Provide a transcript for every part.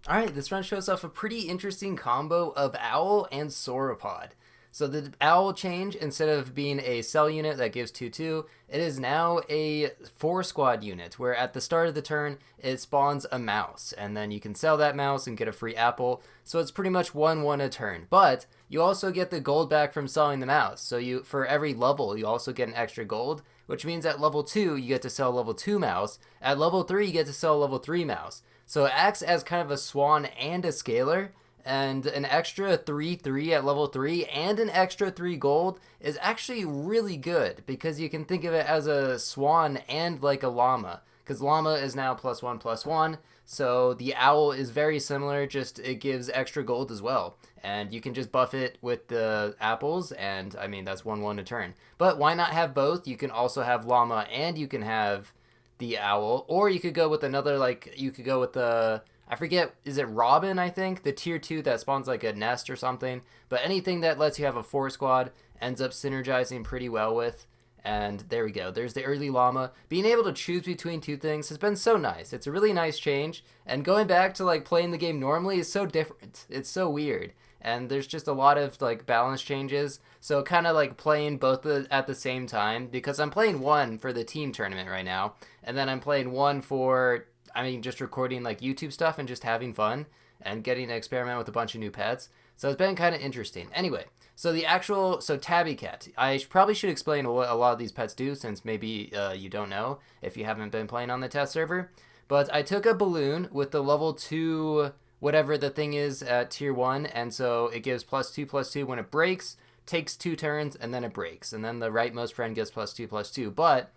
Alright, this round shows off a pretty interesting combo of Owl and Sauropod. So the Owl change, instead of being a cell unit that gives 2/2, it is now a 4 squad unit, where at the start of the turn, it spawns a mouse, and then you can sell that mouse and get a free apple, so it's pretty much 1/1 a turn. But you also get the gold back from selling the mouse, so you for every level, you also get an extra gold, which means at level 2, you get to sell level 2 mouse, at level 3, you get to sell level 3 mouse. So it acts as kind of a swan and a scalar, and an extra 3/3 at level 3 and an extra 3 gold is actually really good because you can think of it as a swan and like a llama, because llama is now +1/+1. So the owl is very similar, just it gives extra gold as well, and you can just buff it with the apples, and I mean that's 1/1 a turn. But why not have both? You can also have llama and you can have the owl, or you could go with another, like you could go with the, I forget, is it Robin? I think the tier 2 that spawns like a nest or something. But anything that lets you have a 4 squad ends up synergizing pretty well with. And there we go. There's the early llama. Being able to choose between two things has been so nice. It's a really nice change. And going back to like playing the game normally is so different. It's so weird. And there's just a lot of like balance changes. So kind of like playing both at the same time, because I'm playing one for the team tournament right now, and then I'm playing one for, I mean, just recording like YouTube stuff and just having fun and getting to experiment with a bunch of new pets. So it's been kind of interesting. Anyway, so Tabby Cat. I probably should explain what a lot of these pets do, since maybe you don't know if you haven't been playing on the test server. But I took a balloon with the level 2 whatever the thing is at tier 1, and so it gives +2/+2 when it breaks, takes 2 turns, and then it breaks. And then the rightmost friend gets +2/+2. But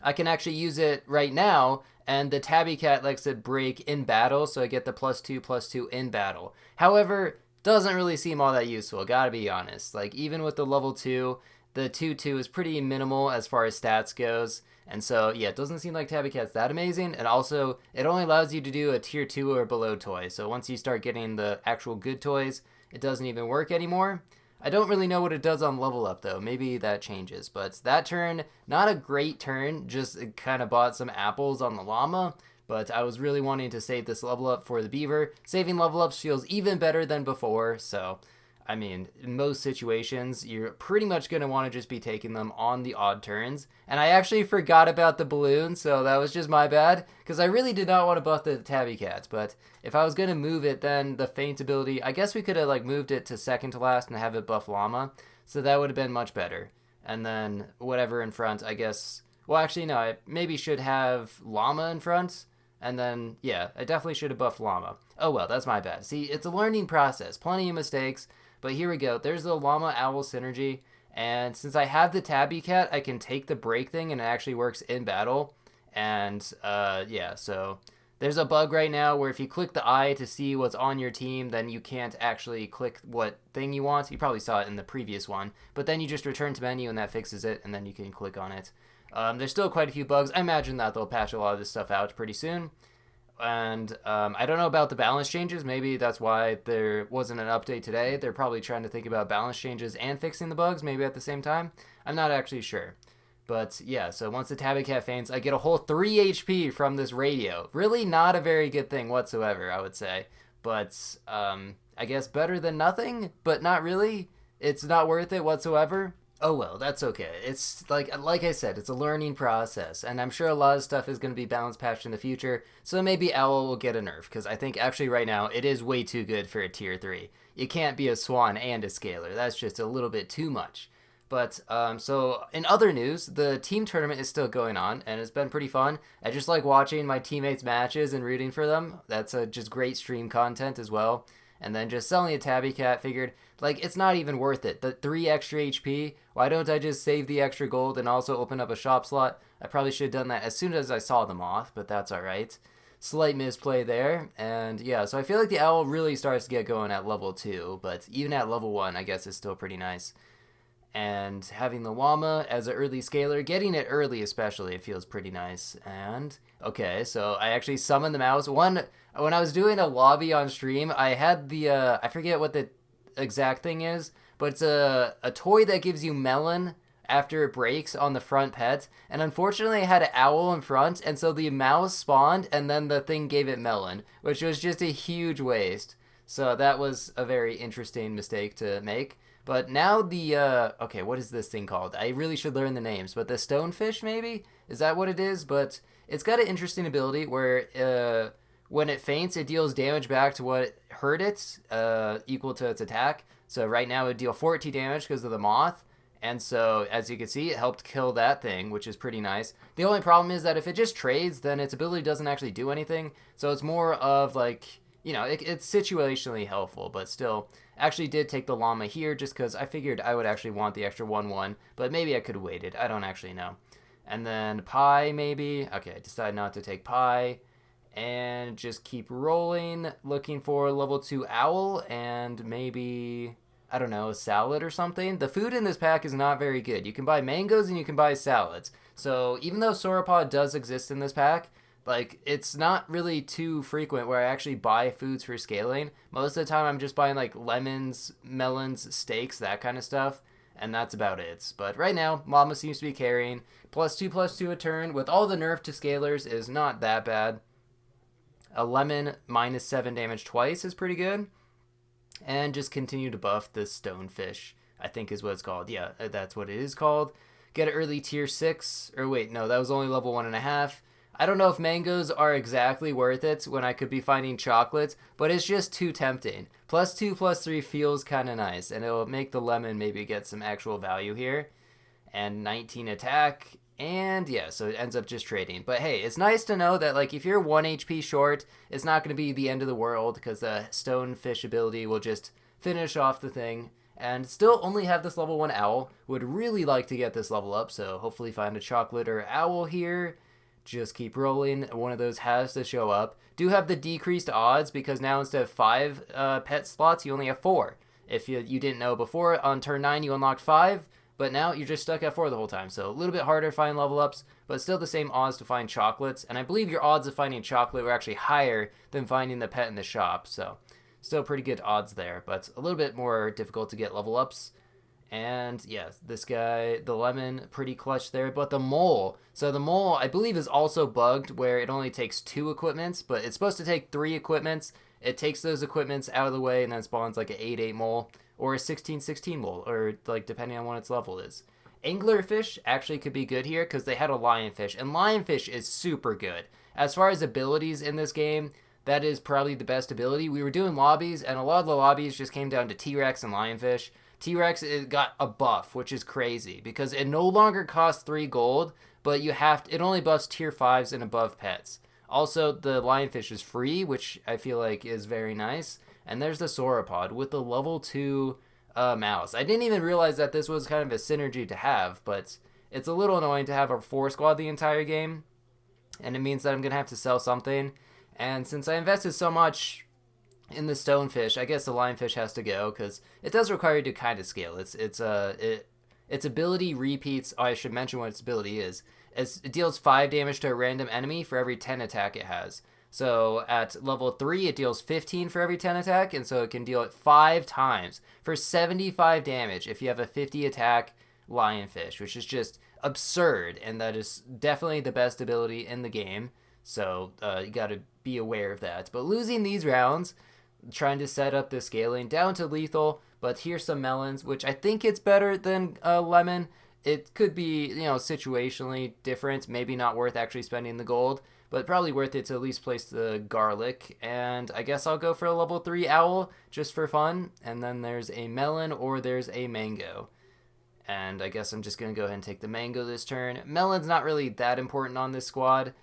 I can actually use it right now, and the Tabby Cat lets it break in battle, so I get the +2/+2 in battle. However, doesn't really seem all that useful, gotta be honest. Like, even with the level 2, the 2/2 is pretty minimal as far as stats goes. And so, yeah, it doesn't seem like Tabby Cat's that amazing. And also, it only allows you to do a tier 2 or below toy. So once you start getting the actual good toys, it doesn't even work anymore. I don't really know what it does on level up, though. Maybe that changes. But that turn, not a great turn. Just kind of bought some apples on the llama. But I was really wanting to save this level up for the beaver. Saving level ups feels even better than before. So, I mean, in most situations, you're pretty much going to want to just be taking them on the odd turns. And I actually forgot about the balloon, so that was just my bad, because I really did not want to buff the Tabby Cats. But if I was going to move it, then the feint ability, I guess we could have like moved it to second to last and have it buff llama. So that would have been much better. And then whatever in front, I guess. Well, actually, no, I maybe should have llama in front. And then, yeah, I definitely should have buffed llama. Oh well, that's my bad. See, it's a learning process. Plenty of mistakes. But here we go. There's the llama owl synergy. And since I have the Tabby Cat, I can take the break thing and it actually works in battle. And yeah, so there's a bug right now where if you click the eye to see what's on your team, then you can't actually click what thing you want. You probably saw it in the previous one. But then you just return to menu and that fixes it, and then you can click on it. There's still quite a few bugs. I imagine that they'll patch a lot of this stuff out pretty soon. And I don't know about the balance changes. Maybe that's why there wasn't an update today. They're probably trying to think about balance changes and fixing the bugs, maybe at the same time. I'm not actually sure. But yeah, so once the Tabby Cat faints, I get a whole 3 HP from this radio. Really not a very good thing whatsoever, I would say. But I guess better than nothing, but not really. It's not worth it whatsoever. Oh well, that's okay. It's like I said, it's a learning process, and I'm sure a lot of stuff is going to be balance patched in the future. So maybe Owl will get a nerf, because I think actually right now it is way too good for a tier 3. You can't be a swan and a scalar. That's just a little bit too much. But so in other news, the team tournament is still going on, and it's been pretty fun. I just like watching my teammates' matches and rooting for them. That's just great stream content as well. And then just selling a Tabby Cat, figured, like, it's not even worth it. The 3 extra HP, why don't I just save the extra gold and also open up a shop slot? I probably should have done that as soon as I saw them off, but that's alright. Slight misplay there, and yeah, so I feel like the owl really starts to get going at level 2, but even at level 1, I guess is still pretty nice. And having the llama as an early scalar, getting it early especially, it feels pretty nice. And okay, so I actually summoned the mouse. When I was doing a lobby on stream, I had the I forget what the exact thing is, but it's a toy that gives you melon after it breaks on the front pet, and unfortunately it had an owl in front, and so the mouse spawned, and then the thing gave it melon, which was just a huge waste. So that was a very interesting mistake to make. But now okay, what is this thing called? I really should learn the names, but the stonefish, maybe? Is that what it is? But it's got an interesting ability where when it faints, it deals damage back to what hurt it, equal to its attack. So right now it would deal 14 damage because of the moth. And so, as you can see, it helped kill that thing, which is pretty nice. The only problem is that if it just trades, then its ability doesn't actually do anything. So it's more of like, it's situationally helpful, but still. Actually did take the llama here just because I figured I would actually want the extra 1/1, but maybe I could have waited. I don't actually know. And then pie, maybe. Okay, I decided not to take pie. And just keep rolling, looking for level 2 owl and maybe, I don't know, a salad or something. The food in this pack is not very good. You can buy mangoes and you can buy salads. So even though Sauropod does exist in this pack, like, it's not really too frequent where I actually buy foods for scaling. Most of the time I'm just buying like lemons, melons, steaks, that kind of stuff. And that's about it. But right now, Llama seems to be carrying. +2/+2 a turn with all the nerf to scalers is not that bad. A lemon -7 damage twice is pretty good. And just continue to buff the stonefish, I think is what it's called. Yeah, that's what it is called. Get an early tier 6. Or wait, no, that was only level 1.5. I don't know if mangoes are exactly worth it when I could be finding chocolates, but it's just too tempting. +2/+3 feels kind of nice, and it'll make the lemon maybe get some actual value here. And 19 attack. And yeah, so it ends up just trading. But hey, it's nice to know that like if you're 1 HP short, it's not going to be the end of the world because the stonefish ability will just finish off the thing. And still only have this level 1 owl. Would really like to get this level up, so hopefully find a chocolate or owl here. Just keep rolling. One of those has to show up. Do have the decreased odds because now instead of 5 pet slots, you only have 4. If you didn't know before, on turn 9 you unlocked 5. But now you're just stuck at 4 the whole time. So a little bit harder to find level ups, but still the same odds to find chocolates. And I believe your odds of finding chocolate were actually higher than finding the pet in the shop. So still pretty good odds there, but a little bit more difficult to get level ups. And yeah, this guy, the lemon, pretty clutch there. But the mole, so the mole I believe is also bugged where it only takes 2 equipments, but it's supposed to take 3 equipments. It takes those equipments out of the way and then spawns like an 8/8 mole. Or a 16/16 mole, or like depending on what its level is. Anglerfish actually could be good here because they had a lionfish, and lionfish is super good. As far as abilities in this game, that is probably the best ability. We were doing lobbies, and a lot of the lobbies just came down to T-Rex and lionfish. T-Rex got a buff, which is crazy because it no longer costs 3 gold, but it only buffs tier 5s and above pets. Also, the lionfish is free, which I feel like is very nice. And there's the Sauropod with the level 2 mouse. I didn't even realize that this was kind of a synergy to have, but it's a little annoying to have a 4 squad the entire game. And it means that I'm going to have to sell something. And since I invested so much in the stonefish, I guess the lionfish has to go because it does require you to kind of scale. Its ability repeats. Oh, I should mention what its ability is. It deals 5 damage to a random enemy for every 10 attack it has. So at level 3, it deals 15 for every 10 attack, and so it can deal it 5 times for 75 damage if you have a 50 attack lionfish, which is just absurd, and that is definitely the best ability in the game. So you got to be aware of that. But losing these rounds, trying to set up the scaling down to lethal, but here's some melons, which I think it's better than lemon. It could be, situationally different, maybe not worth actually spending the gold. But probably worth it to at least place the garlic. And I guess I'll go for a level 3 owl just for fun. And then there's a melon or there's a mango. And I guess I'm just going to go ahead and take the mango this turn. Melon's not really that important on this squad.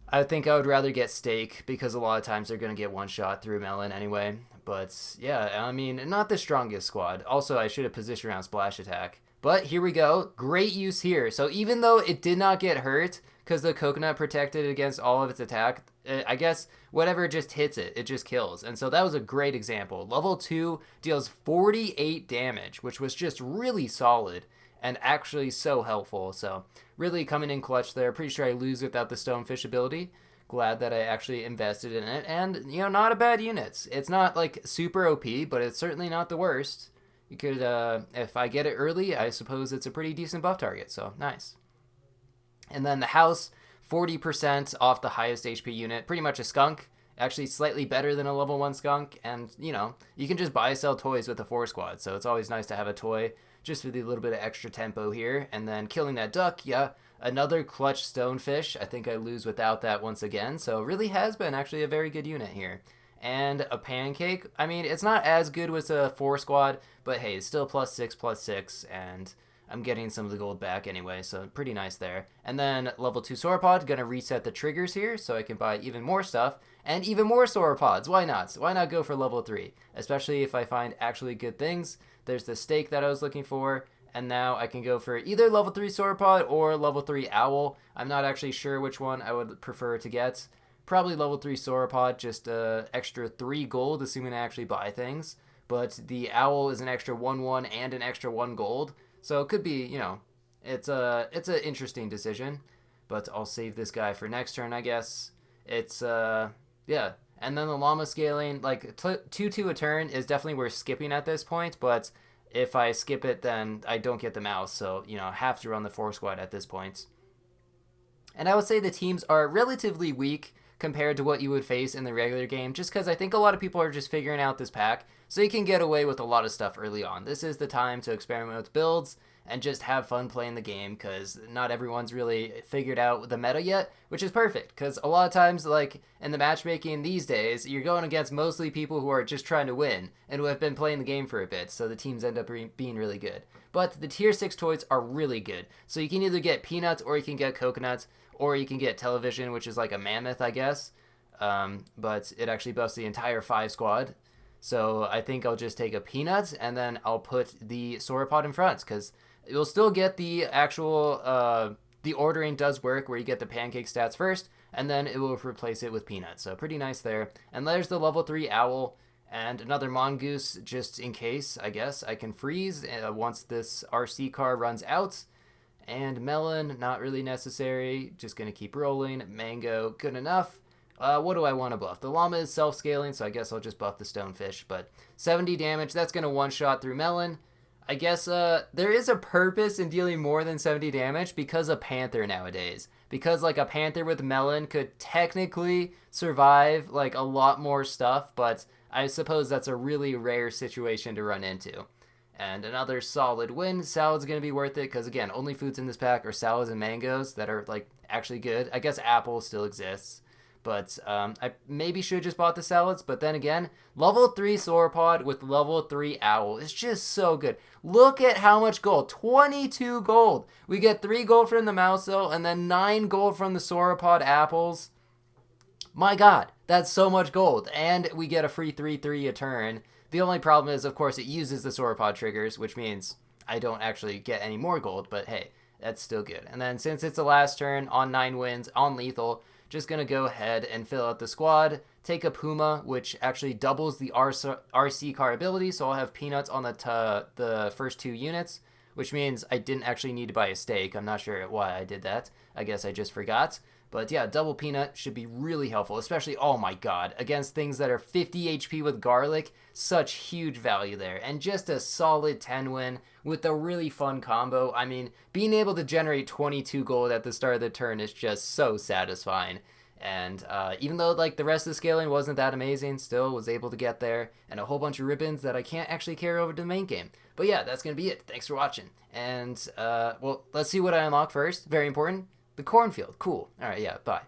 I think I would rather get steak because a lot of times they're going to get one shot through melon anyway. But yeah, I mean, not the strongest squad. Also, I should have positioned around splash attack. But here we go. Great use here. So even though it did not get hurt because the coconut protected against all of its attack, I guess whatever just hits it, it just kills. And so that was a great example. Level 2 deals 48 damage, which was just really solid and actually so helpful. So really coming in clutch there. Pretty sure I lose without the stonefish ability. Glad that I actually invested in it. And, not a bad unit. It's not like super OP, but it's certainly not the worst. You could, if I get it early, I suppose it's a pretty decent buff target, so nice. And then the house, 40% off the highest HP unit, pretty much a skunk. Actually, slightly better than a level 1 skunk. And, you know, you can just buy sell toys with the 4 squad. So it's always nice to have a toy just with a little bit of extra tempo here. And then killing that duck, yeah, another clutch stonefish. I think I lose without that once again. So really has been actually a very good unit here. And a pancake. I mean, it's not as good with a 4 squad, but hey, it's still +6/+6. And I'm getting some of the gold back anyway, so pretty nice there. And then level 2 Sauropod, gonna reset the triggers here so I can buy even more stuff and even more Sauropods. Why not? Why not go for level 3? Especially if I find actually good things. There's the steak that I was looking for, and now I can go for either level 3 Sauropod or level 3 Owl. I'm not actually sure which one I would prefer to get. Probably level 3 Sauropod, just extra 3 gold, assuming I actually buy things. But the Owl is an extra 1/1 and an extra 1 gold. So it could be, you know, it's an interesting decision, but I'll save this guy for next turn, I guess. It's yeah, and then the llama scaling, like 2/2 a turn is definitely worth skipping at this point, but if I skip it, then I don't get the mouse, so you know, I have to run the 4 squad at this point. And I would say the teams are relatively weak compared to what you would face in the regular game, just because I think a lot of people are just figuring out this pack, so you can get away with a lot of stuff early on. This is the time to experiment with builds and just have fun playing the game, because not everyone's really figured out the meta yet, which is perfect, because a lot of times, like in the matchmaking these days, you're going against mostly people who are just trying to win and who have been playing the game for a bit, so the teams end up being really good. But the tier 6 toys are really good, so you can either get peanuts or you can get coconuts, or you can get television, which is like a mammoth, I guess. But it actually buffs the entire 5 squad. So I think I'll just take a peanut, and then I'll put the Sauropod in front, because you'll still get the actual, the ordering does work, where you get the pancake stats first, and then it will replace it with peanuts. So pretty nice there. And there's the level 3 owl, and another mongoose, just in case, I guess. I can freeze once this RC car runs out. And melon, not really necessary. Just going to keep rolling. Mango, good enough. What do I want to buff? The llama is self-scaling, so I guess I'll just buff the stonefish. But 70 damage, that's going to one-shot through melon. I guess there is a purpose in dealing more than 70 damage because of panther nowadays. Because like a panther with melon could technically survive like a lot more stuff, but I suppose that's a really rare situation to run into. And another solid win. Salad's going to be worth it because, again, only foods in this pack are salads and mangoes that are, like, actually good. I guess apple still exists. But I maybe should have just bought the salads. But then again, level 3 Sauropod with level 3 Owl is just so good. Look at how much gold. 22 gold. We get 3 gold from the mouse, though, and then 9 gold from the Sauropod apples. My god, that's so much gold. And we get a free 3/3 a turn. The only problem is, of course, it uses the Sauropod triggers, which means I don't actually get any more gold, but hey, that's still good. And then since it's the last turn on 9 wins on lethal, just going to go ahead and fill out the squad, take a Puma, which actually doubles the RC car ability, so I'll have peanuts on the first 2 units, which means I didn't actually need to buy a steak. I'm not sure why I did that. I guess I just forgot. But yeah, double peanut should be really helpful, especially, oh my god, against things that are 50 HP with garlic. Such huge value there. And just a solid 10 win with a really fun combo. I mean, being able to generate 22 gold at the start of the turn is just so satisfying. And even though like the rest of the scaling wasn't that amazing, still was able to get there. And a whole bunch of ribbons that I can't actually carry over to the main game. But yeah, that's going to be it. Thanks for watching. And, well, let's see what I unlock first. Very important. The cornfield. Cool. All right, yeah, bye.